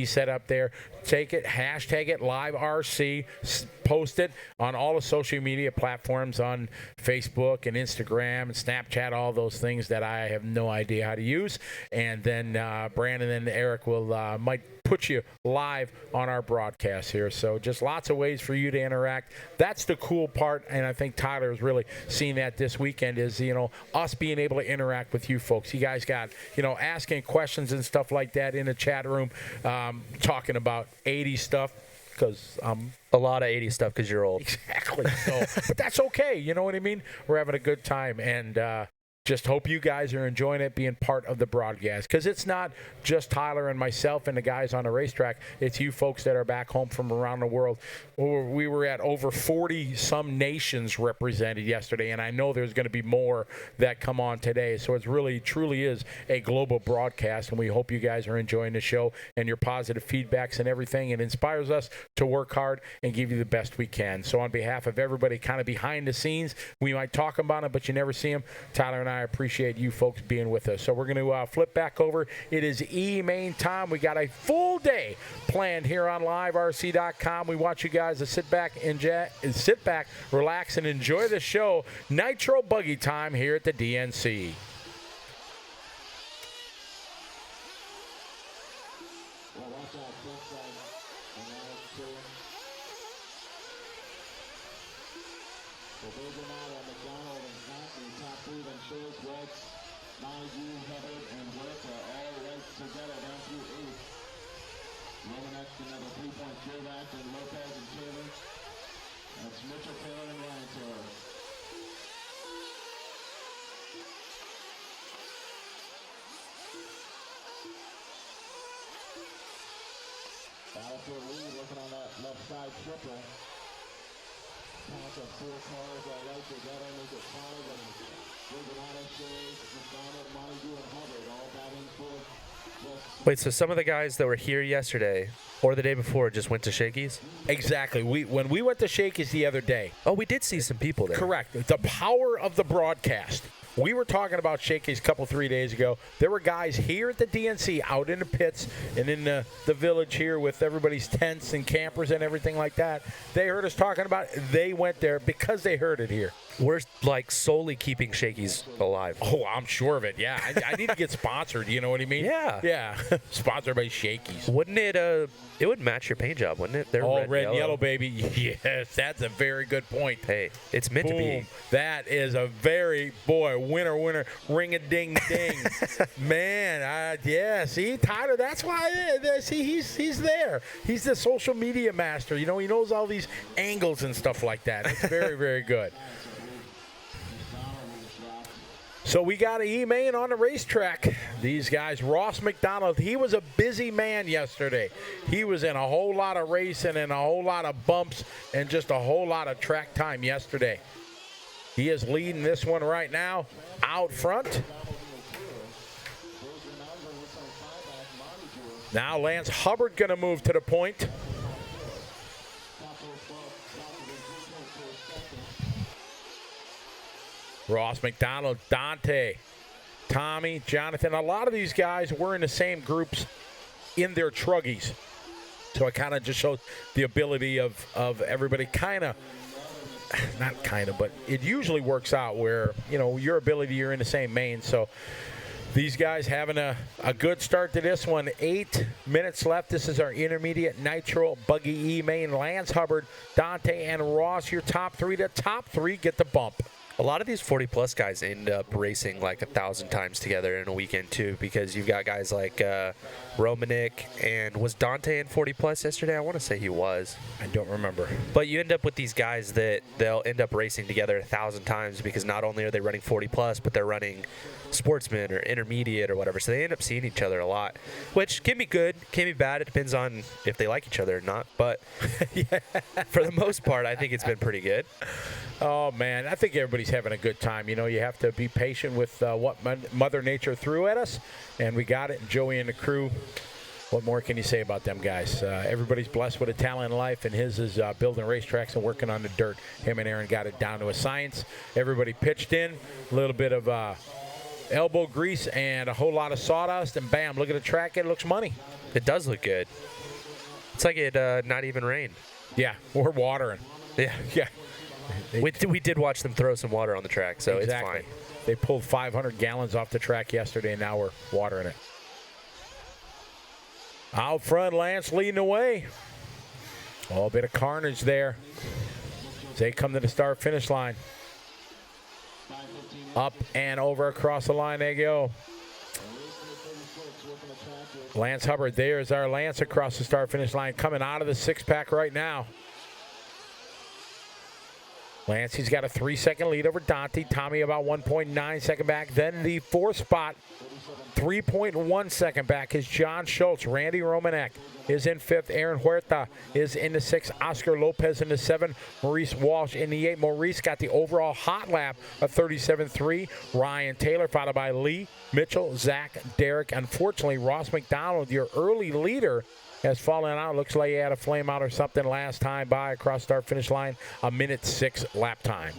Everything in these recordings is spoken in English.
set up there. Take it, hashtag it, LiveRC, post it on all the social media platforms on Facebook and Instagram and Snapchat, all those things that I have no idea how to use. And then Brandon and Eric will might put you live on our broadcast here. So just lots of ways for you to interact. That's the cool part, and I think Tyler has really seen that this weekend is, us being able to interact with you folks. You guys got, asking questions and stuff like that in the chat room, talking about 80s stuff, because a lot of 80s stuff because you're old. Exactly. So, but that's okay. You know what I mean? We're having a good time, and just hope you guys are enjoying it, being part of the broadcast, because it's not just Tyler and myself and the guys on the racetrack. It's you folks that are back home from around the world. We were at over 40-some nations represented yesterday, and I know there's going to be more that come on today. So it really, truly is a global broadcast, and we hope you guys are enjoying the show and your positive feedbacks and everything. It inspires us to work hard and give you the best we can. So on behalf of everybody kind of behind the scenes, we might talk about it, but you never see them, Tyler and I appreciate you folks being with us. So we're going to flip back over. It is E-Main time. We got a full day planned here on LiveRC.com. We want you guys to sit back, relax, and enjoy the show. Nitro Buggy time here at the DNC. McDonald and Hackney, top three, then Schultz, Reds, Montague, Hubbard, and Huerta, all raced together down through eighth. Romanik, another 3-point Johnathan, and Lopez and Taylor. That's Mitchell, Taylor, and Ryan Taylor. Battlefield lead, looking on that left side triple. Pack of 4 cars all right together, make it 5, and Johnathan Schultz, McDonald, Montague, and Hubbard all batting for. Wait, so some of the guys that were here yesterday or the day before just went to Shakey's? Exactly. When we went to Shakey's the other day. Oh, we did see some people there. Correct. The power of the broadcast. We were talking about Shakey's a couple, 3 days ago. There were guys here at the DNC out in the pits and in the village here with everybody's tents and campers and everything like that. They heard us talking about it. They went there because they heard it here. We're like solely keeping Shakey's alive. Oh, I'm sure of it. Yeah, I need to get sponsored. You know what I mean? Yeah. Yeah. Sponsored by Shakey's. Wouldn't it? It would match your paint job, wouldn't it? They're red and yellow, baby. Yes, that's a very good point. Hey, it's meant to be. That is a very, winner, ring-a-ding-ding. Man, yeah, see, Tyler, that's why, see, he's there. He's the social media master. He knows all these angles and stuff like that. It's very, very good. So we got an E-Main on the racetrack. These guys, Ross McDonald, he was a busy man yesterday. He was in a whole lot of racing and a whole lot of bumps and just a whole lot of track time yesterday. He is leading this one right now out front. Now Lance Hubbard going to move to the point. Ross McDonald, Dante, Tommy, Johnathan. A lot of these guys were in the same groups in their truggies. So it kind of just shows the ability of everybody but it usually works out where, your ability, you're in the same main. So these guys having a good start to this one. 8 minutes left. This is our intermediate Nitro Buggy E-Main. Lance Hubbard, Dante, and Ross, your top three. The top three get the bump. A lot of these 40-plus guys end up racing like 1,000 times together in a weekend, too, because you've got guys like Romanik, and was Dante in 40-plus yesterday? I want to say he was. I don't remember. But you end up with these guys that they'll end up racing together 1,000 times because not only are they running 40-plus, but they're running sportsman or intermediate or whatever. So they end up seeing each other a lot, which can be good, can be bad. It depends on if they like each other or not. But yeah, for the most part, I think it's been pretty good. Oh, man, I think everybody's having a good time. You have to be patient with what Mother Nature threw at us, and we got it. And Joey and the crew, what more can you say about them guys? Everybody's blessed with a talent in life, and his is building racetracks and working on the dirt. Him and Aaron got it down to a science. Everybody pitched in. A little bit of elbow grease and a whole lot of sawdust, and bam, look at the track. It looks money. It does look good. It's like it not even rained. Yeah, we're watering. Yeah. Yeah. We did watch them throw some water on the track, so Exactly. it's fine. They pulled 500 gallons off the track yesterday, and now we're watering it. Out front, Lance leading the way. Oh, a bit of carnage there. As they come to the start-finish line. Up and over across the line they go. Lance Hubbard, there's our Lance across the start-finish line, coming out of the six-pack right now. Lance, he's got a 3-second lead over Dante. Tommy about 1.9 second back. Then the fourth spot, 3.1 second back is John Schultz. Randy Romanik is in fifth. Aaron Huerta is in the sixth. Oscar Lopez in the seventh. Maurice Walsh in the eighth. Maurice got the overall hot lap of 37.3. Ryan Taylor followed by Lee, Mitchell, Zach, Derek. Unfortunately, Ross McDonald, your early leader, has fallen out. Looks like he had a flame out or something last time by across start finish line. A minute 6 lap time.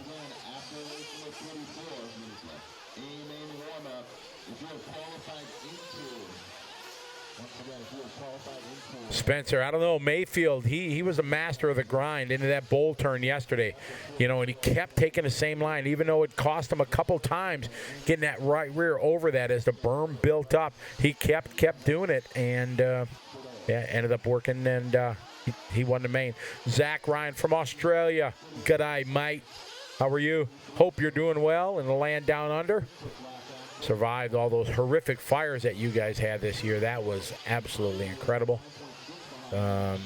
Spencer, I don't know, Mayfield, he was a master of the grind into that bowl turn yesterday. You know, and he kept taking the same line, even though it cost him a couple times getting that right rear over that as the berm built up. He kept doing it, and yeah, ended up working, and he won the main. Zach Ryan from Australia. G'day, mate. How are you? Hope you're doing well in the land down under. Survived all those horrific fires that you guys had this year. That was absolutely incredible. I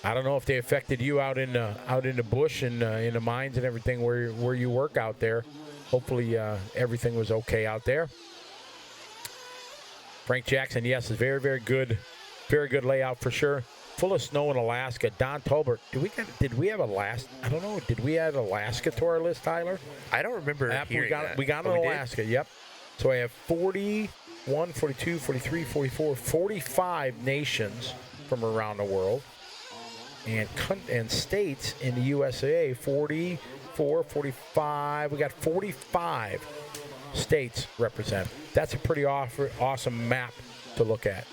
don't know if they affected you out in the bush and in the mines and everything where you work out there. Hopefully everything was okay out there. Frank Jackson, yes, is very, very good layout for sure. Full of snow in Alaska. Don Tolbert, did we have Alaska? I don't know. Did we add Alaska to our list, Tyler? I don't remember hearing that. We got Alaska, Yep. So I have 41, 42, 43, 44, 45 nations from around the world. And states in the USA, 44, 45. We got 45 states represented. That's a pretty awesome map to look at.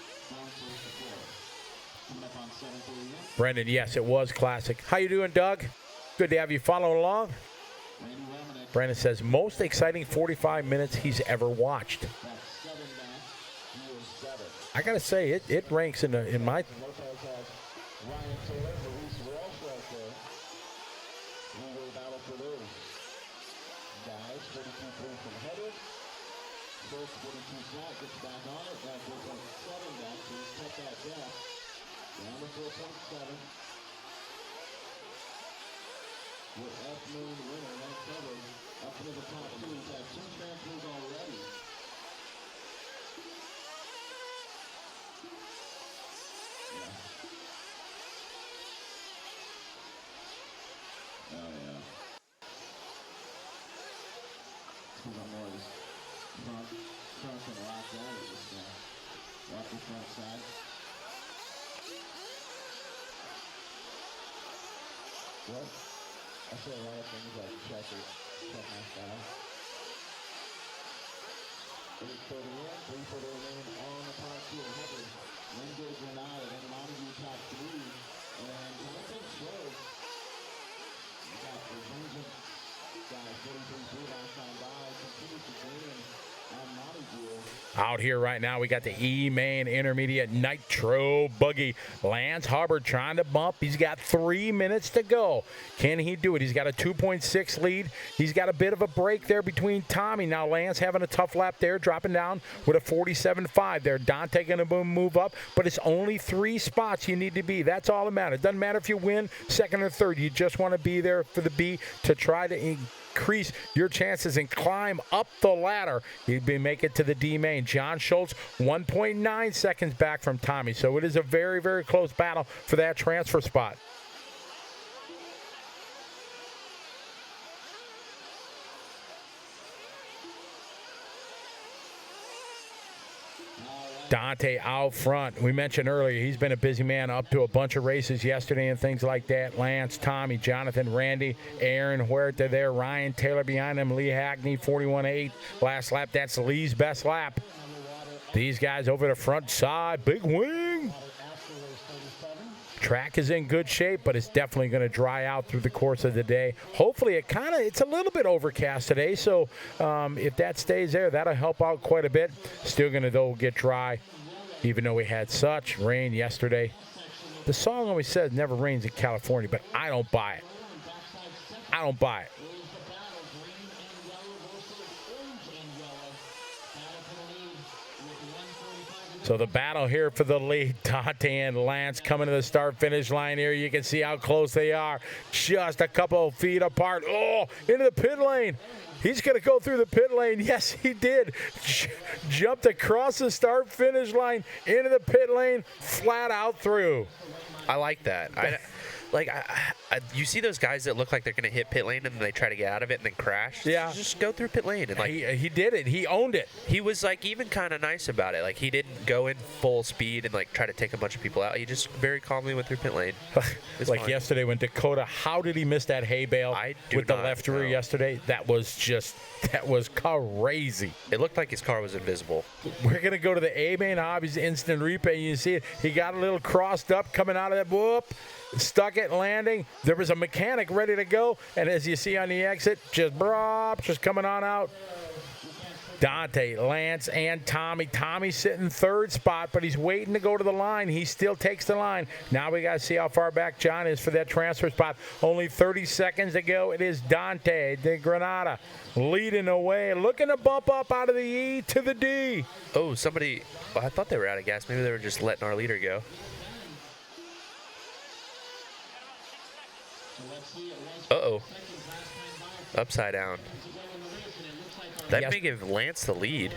Brendan, yes, it was classic. How you doing, Doug? Good to have you following along. Brendan says, most exciting 45 minutes he's ever watched. I got to say, it ranks in my... Well, I say a lot of things like check my style. 8:31, 3 for the remain on the part 2 of Hubbard. Dante de Granada, then Montague top 3. And Johnathan Schultz. You got the Vincent guy, 43 last time by. Continues to gain on Montague. Out here right now, we got the E-Main Intermediate Nitro Buggy. Lance Hubbard trying to bump. He's got 3 minutes to go. Can he do it? He's got a 2.6 lead. He's got a bit of a break there between Tommy. Now Lance having a tough lap there, dropping down with a 47.5 there. Dante going to move up, but it's only 3 spots you need to be. That's all that matters. Doesn't matter if you win second or third. You just want to be there for the B to try to increase your chances and climb up the ladder. He'd be make it to the D main. John Schultz 1.9 seconds back from Tommy. So it is a very, very close battle for that transfer spot. All right. Dante out front. We mentioned earlier he's been a busy man up to a bunch of races yesterday and things like that. Lance, Tommy, Johnathan, Randy, Aaron, Huerta there. Ryan Taylor behind him. Lee Hackney, 41.8. Last lap, that's Lee's best lap. These guys over the front side. Big wing. Track is in good shape, but it's definitely going to dry out through the course of the day. Hopefully, it's a little bit overcast today, so if that stays there, that'll help out quite a bit. Still going to, though, get dry, even though we had such rain yesterday. The song always says never rains in California, but I don't buy it. I don't buy it. So the battle here for the lead, Dante and Lance coming to the start-finish line here. You can see how close they are. Just a couple of feet apart. Oh, into the pit lane. He's going to go through the pit lane. Yes, he did. Jumped across the start-finish line, into the pit lane, flat out through. I like that. You see those guys that look like they're going to hit pit lane and then they try to get out of it and then crash? Yeah. Just go through pit lane. And he did it. He owned it. He was even kind of nice about it. He didn't go in full speed and try to take a bunch of people out. He just very calmly went through pit lane. Fine. Yesterday when Dakota, how did he miss that hay bale with the left rear yesterday? That was crazy. It looked like his car was invisible. We're going to go to the A-Main Hobbies instant replay. You see it. He got a little crossed up coming out of that whoop. Stuck it landing. There was a mechanic ready to go, and as you see on the exit, just coming on out. Dante, Lance, and Tommy. Tommy's sitting third spot, but he's waiting to go to the line. He still takes the line. Now we got to see how far back John is for that transfer spot. Only 30 seconds to go. It is Dante de Granada leading away, looking to bump up out of the E to the D. Oh, somebody. Well, I thought they were out of gas. Maybe they were just letting our leader go. Uh-oh. Upside down. That may give Lance the lead.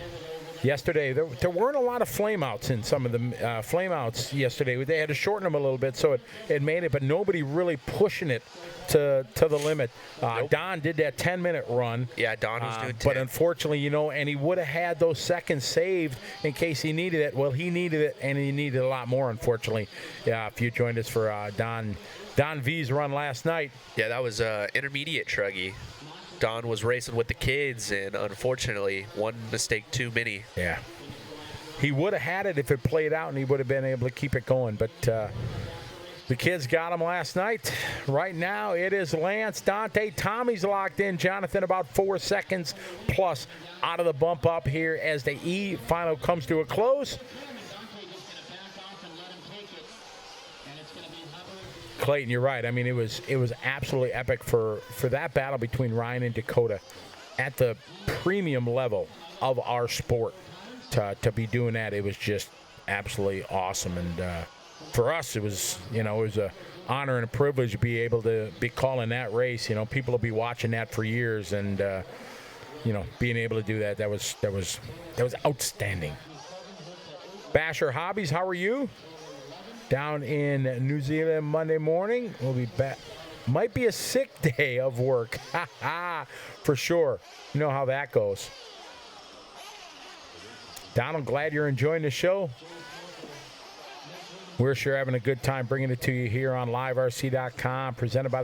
Yesterday, there weren't a lot of flameouts in some of the flameouts yesterday. They had to shorten them a little bit, so it made it, but nobody really pushing it to the limit. Nope. Don did that 10-minute run. Yeah, Don was doing 10. But unfortunately, and he would have had those seconds saved in case he needed it. Well, he needed it, and he needed a lot more, unfortunately. Yeah, if you joined us for Don V's run last night. Yeah, that was intermediate truggy. Don was racing with the kids, and unfortunately, one mistake too many. Yeah. He would have had it if it played out, and he would have been able to keep it going. But the kids got him last night. Right now, it is Lance, Dante. Tommy's locked in. Johnathan about 4 seconds plus out of the bump up here as the E final comes to a close. Clayton, you're right. I mean, it was absolutely epic for that battle between Ryan and Dakota at the premium level of our sport. To be doing that, it was just absolutely awesome. And for us, it was an honor and a privilege to be able to be calling that race. People will be watching that for years, and being able to do that was outstanding. Basher Hobbies, how are you? Down in New Zealand Monday morning. We'll be back. Might be a sick day of work. For sure. You know how that goes. Donald, glad you're enjoying the show. We're sure having a good time bringing it to you here on LiveRC.com, presented by